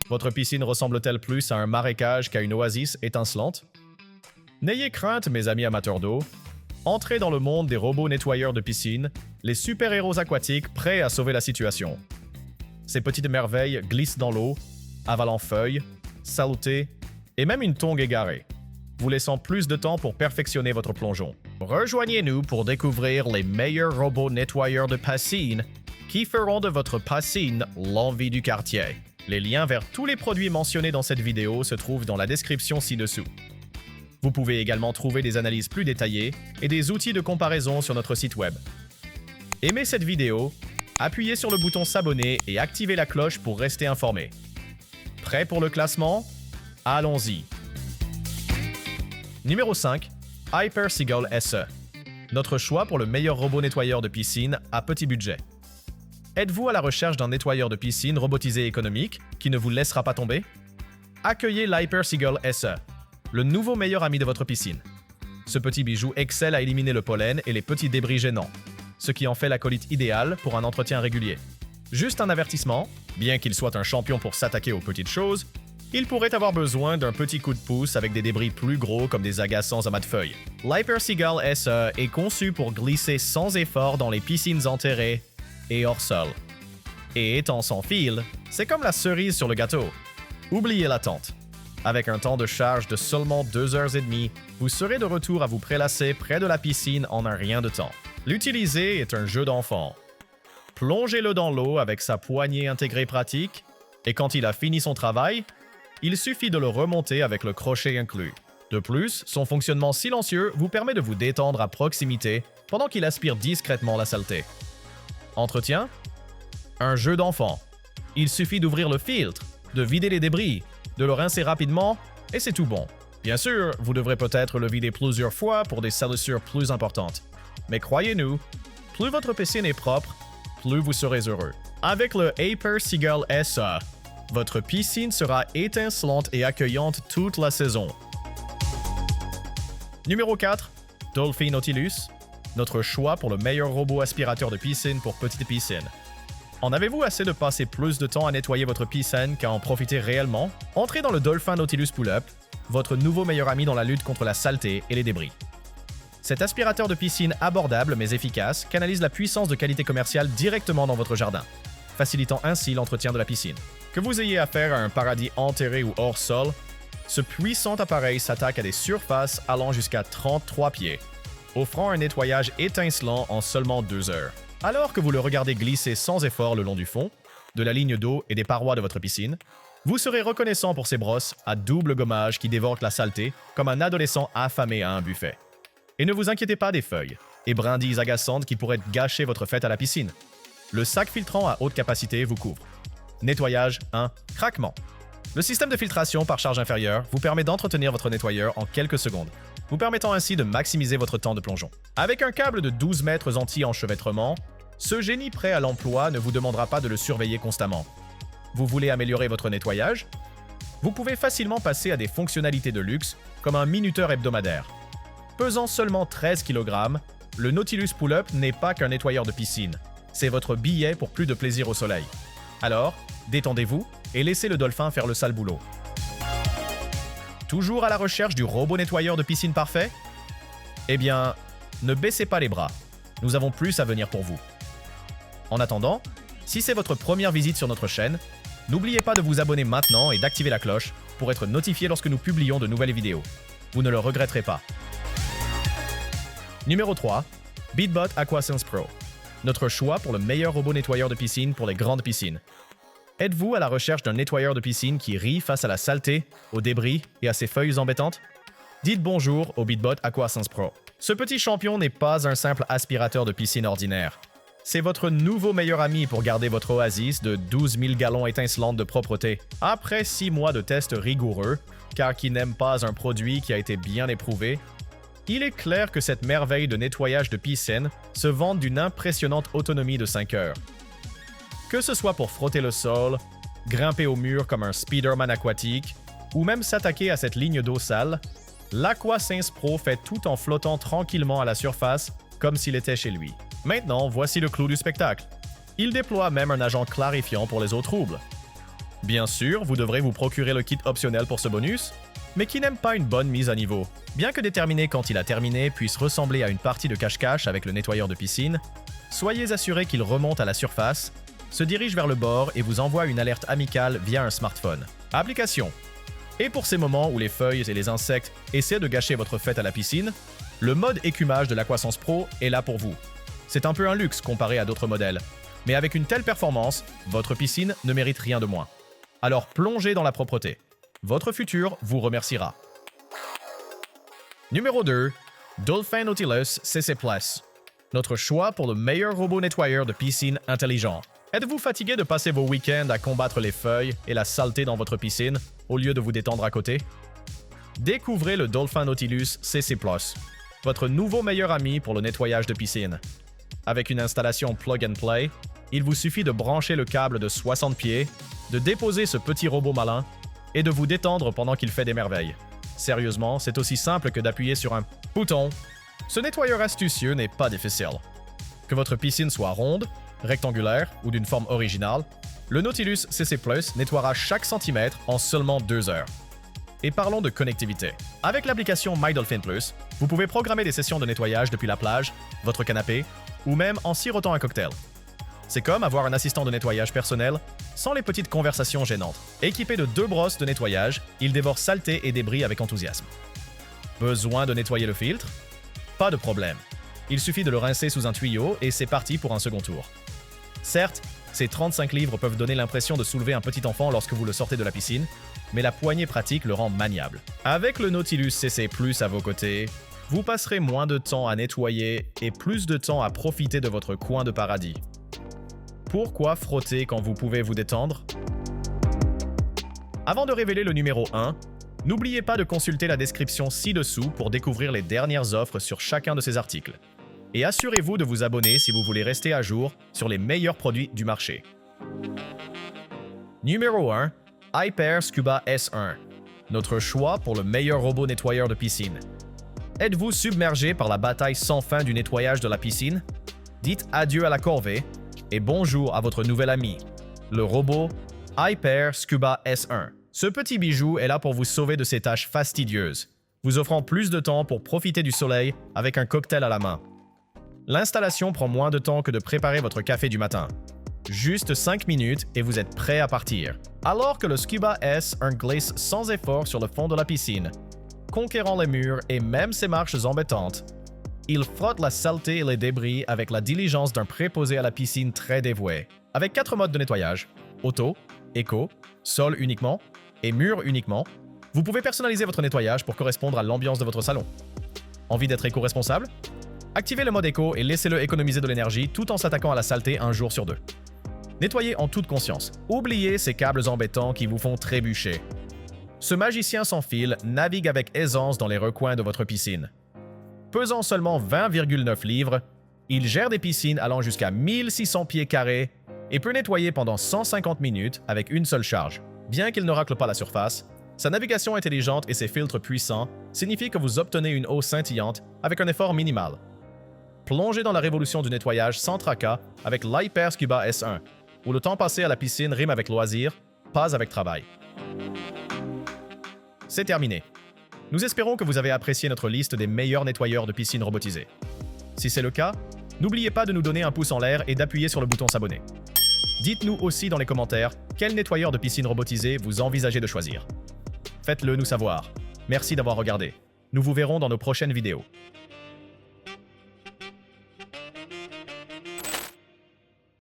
Votre piscine ressemble-t-elle plus à un marécage qu'à une oasis étincelante? N'ayez crainte, mes amis amateurs d'eau. Entrez dans le monde des robots nettoyeurs de piscine, les super-héros aquatiques prêts à sauver la situation. Ces petites merveilles glissent dans l'eau, avalant feuilles, saletés et même une tongue égarée, vous laissant plus de temps pour perfectionner votre plongeon. Rejoignez-nous pour découvrir les meilleurs robots nettoyeurs de piscine qui feront de votre piscine l'envie du quartier. Les liens vers tous les produits mentionnés dans cette vidéo se trouvent dans la description ci-dessous. Vous pouvez également trouver des analyses plus détaillées et des outils de comparaison sur notre site web. Aimez cette vidéo, appuyez sur le bouton s'abonner et activez la cloche pour rester informé. Prêt pour le classement? Allons-y. Numéro 5. Hyper Seagull SE. Notre choix pour le meilleur robot nettoyeur de piscine à petit budget. Êtes-vous à la recherche d'un nettoyeur de piscine robotisé économique qui ne vous laissera pas tomber? Accueillez l'Hyper Seagull SE, le nouveau meilleur ami de votre piscine. Ce petit bijou excelle à éliminer le pollen et les petits débris gênants, ce qui en fait l'acolyte idéal pour un entretien régulier. Juste un avertissement, bien qu'il soit un champion pour s'attaquer aux petites choses, il pourrait avoir besoin d'un petit coup de pouce avec des débris plus gros comme des agaçants amas de feuilles. L'Hyper Seagull SE est conçu pour glisser sans effort dans les piscines enterrées et hors sol. Et étant sans fil, c'est comme la cerise sur le gâteau. Oubliez l'attente. Avec un temps de charge de seulement 2h30, vous serez de retour à vous prélasser près de la piscine en un rien de temps. L'utiliser est un jeu d'enfant. Plongez-le dans l'eau avec sa poignée intégrée pratique, et quand il a fini son travail, il suffit de le remonter avec le crochet inclus. De plus, son fonctionnement silencieux vous permet de vous détendre à proximité pendant qu'il aspire discrètement la saleté. Entretien? Un jeu d'enfant. Il suffit d'ouvrir le filtre, de vider les débris, de le rincer rapidement, et c'est tout bon. Bien sûr, vous devrez peut-être le vider plusieurs fois pour des salissures plus importantes. Mais croyez-nous, plus votre piscine est propre, plus vous serez heureux. Avec le Hyper Seagull SE, votre piscine sera étincelante et accueillante toute la saison. Numéro 4. Dolphin Nautilus. Notre choix pour le meilleur robot aspirateur de piscine pour petite piscine. En avez-vous assez de passer plus de temps à nettoyer votre piscine qu'à en profiter réellement? Entrez dans le Dolphin Nautilus Pull-Up, votre nouveau meilleur ami dans la lutte contre la saleté et les débris. Cet aspirateur de piscine abordable mais efficace canalise la puissance de qualité commerciale directement dans votre jardin, facilitant ainsi l'entretien de la piscine. Que vous ayez affaire à un paradis enterré ou hors sol, ce puissant appareil s'attaque à des surfaces allant jusqu'à 33 pieds, offrant un nettoyage étincelant en seulement 2 heures. Alors que vous le regardez glisser sans effort le long du fond, de la ligne d'eau et des parois de votre piscine, vous serez reconnaissant pour ces brosses à double gommage qui dévorent la saleté comme un adolescent affamé à un buffet. Et ne vous inquiétez pas des feuilles et brindilles agaçantes qui pourraient gâcher votre fête à la piscine. Le sac filtrant à haute capacité vous couvre. Nettoyage 1. Craquement. Le système de filtration par charge inférieure vous permet d'entretenir votre nettoyeur en quelques secondes, vous permettant ainsi de maximiser votre temps de plongeon. Avec un câble de 12 mètres anti-enchevêtrement, ce génie prêt à l'emploi ne vous demandera pas de le surveiller constamment. Vous voulez améliorer votre nettoyage? Vous pouvez facilement passer à des fonctionnalités de luxe comme un minuteur hebdomadaire. Pesant seulement 13 kg, le Nautilus Pull-Up n'est pas qu'un nettoyeur de piscine. C'est votre billet pour plus de plaisir au soleil. Alors, détendez-vous et laissez le dolphin faire le sale boulot. Toujours à la recherche du robot nettoyeur de piscine parfait? Eh bien, ne baissez pas les bras. Nous avons plus à venir pour vous. En attendant, si c'est votre première visite sur notre chaîne, n'oubliez pas de vous abonner maintenant et d'activer la cloche pour être notifié lorsque nous publions de nouvelles vidéos. Vous ne le regretterez pas. Numéro 3. BeatBot AquaSense Pro. Notre choix pour le meilleur robot nettoyeur de piscine pour les grandes piscines. Êtes-vous à la recherche d'un nettoyeur de piscine qui rit face à la saleté, aux débris et à ses feuilles embêtantes? Dites bonjour au BeatBot AquaSense Pro. Ce petit champion n'est pas un simple aspirateur de piscine ordinaire. C'est votre nouveau meilleur ami pour garder votre oasis de 12 000 gallons étincelantes de propreté. Après 6 mois de tests rigoureux, car qui n'aime pas un produit qui a été bien éprouvé, il est clair que cette merveille de nettoyage de piscine se vante d'une impressionnante autonomie de 5 heures. Que ce soit pour frotter le sol, grimper au mur comme un Spider-Man aquatique, ou même s'attaquer à cette ligne d'eau sale, l'AquaSense Pro fait tout en flottant tranquillement à la surface, comme s'il était chez lui. Maintenant, voici le clou du spectacle. Il déploie même un agent clarifiant pour les eaux troubles. Bien sûr, vous devrez vous procurer le kit optionnel pour ce bonus, mais qui n'aime pas une bonne mise à niveau. Bien que déterminer quand il a terminé puisse ressembler à une partie de cache-cache avec le nettoyeur de piscine, soyez assuré qu'il remonte à la surface, se dirige vers le bord et vous envoie une alerte amicale via un smartphone. Application. Et pour ces moments où les feuilles et les insectes essaient de gâcher votre fête à la piscine, le mode écumage de l'Aquasens Pro est là pour vous. C'est un peu un luxe comparé à d'autres modèles, mais avec une telle performance, votre piscine ne mérite rien de moins. Alors plongez dans la propreté. Votre futur vous remerciera. Numéro 2. Dolphin Nautilus CC+. Notre choix pour le meilleur robot nettoyeur de piscine intelligent. Êtes-vous fatigué de passer vos week-ends à combattre les feuilles et la saleté dans votre piscine au lieu de vous détendre à côté? Découvrez le Dolphin Nautilus CC+, votre nouveau meilleur ami pour le nettoyage de piscine. Avec une installation plug and play, il vous suffit de brancher le câble de 60 pieds, de déposer ce petit robot malin et de vous détendre pendant qu'il fait des merveilles. Sérieusement, c'est aussi simple que d'appuyer sur un bouton. Ce nettoyeur astucieux n'est pas difficile. Que votre piscine soit ronde, rectangulaire ou d'une forme originale, le Nautilus CC+ nettoiera chaque centimètre en seulement 2 heures. Et parlons de connectivité. Avec l'application MyDolphin Plus, vous pouvez programmer des sessions de nettoyage depuis la plage, votre canapé ou même en sirotant un cocktail. C'est comme avoir un assistant de nettoyage personnel sans les petites conversations gênantes. Équipé de 2 brosses de nettoyage, il dévore saleté et débris avec enthousiasme. Besoin de nettoyer le filtre? Pas de problème. Il suffit de le rincer sous un tuyau et c'est parti pour un second tour. Certes, ces 35 livres peuvent donner l'impression de soulever un petit enfant lorsque vous le sortez de la piscine, mais la poignée pratique le rend maniable. Avec le Nautilus CC+ à vos côtés, vous passerez moins de temps à nettoyer et plus de temps à profiter de votre coin de paradis. Pourquoi frotter quand vous pouvez vous détendre? Avant de révéler le numéro 1, n'oubliez pas de consulter la description ci-dessous pour découvrir les dernières offres sur chacun de ces articles. Et assurez-vous de vous abonner si vous voulez rester à jour sur les meilleurs produits du marché. Numéro 1. Hyper Scuba S1. Notre choix pour le meilleur robot nettoyeur de piscine. Êtes-vous submergé par la bataille sans fin du nettoyage de la piscine? Dites adieu à la corvée et bonjour à votre nouvel ami, le robot Hyper Scuba S1. Ce petit bijou est là pour vous sauver de ces tâches fastidieuses, vous offrant plus de temps pour profiter du soleil avec un cocktail à la main. L'installation prend moins de temps que de préparer votre café du matin. Juste 5 minutes et vous êtes prêt à partir. Alors que le Scuba S1 glisse sans effort sur le fond de la piscine, conquérant les murs et même ses marches embêtantes. Il frotte la saleté et les débris avec la diligence d'un préposé à la piscine très dévoué. Avec 4 modes de nettoyage, auto, éco, sol uniquement et mur uniquement, vous pouvez personnaliser votre nettoyage pour correspondre à l'ambiance de votre salon. Envie d'être éco-responsable? Activez le mode éco et laissez-le économiser de l'énergie tout en s'attaquant à la saleté un jour sur 2. Nettoyez en toute conscience. Oubliez ces câbles embêtants qui vous font trébucher. Ce magicien sans fil navigue avec aisance dans les recoins de votre piscine. Pesant seulement 20,9 livres, il gère des piscines allant jusqu'à 1600 pieds carrés et peut nettoyer pendant 150 minutes avec une seule charge. Bien qu'il ne racle pas la surface, sa navigation intelligente et ses filtres puissants signifient que vous obtenez une eau scintillante avec un effort minimal. Plongez dans la révolution du nettoyage sans tracas avec l'Hyper Scuba S1, où le temps passé à la piscine rime avec loisir, pas avec travail. C'est terminé. Nous espérons que vous avez apprécié notre liste des meilleurs nettoyeurs de piscine robotisés. Si c'est le cas, n'oubliez pas de nous donner un pouce en l'air et d'appuyer sur le bouton s'abonner. Dites-nous aussi dans les commentaires quel nettoyeur de piscine robotisé vous envisagez de choisir. Faites-le nous savoir. Merci d'avoir regardé. Nous vous verrons dans nos prochaines vidéos.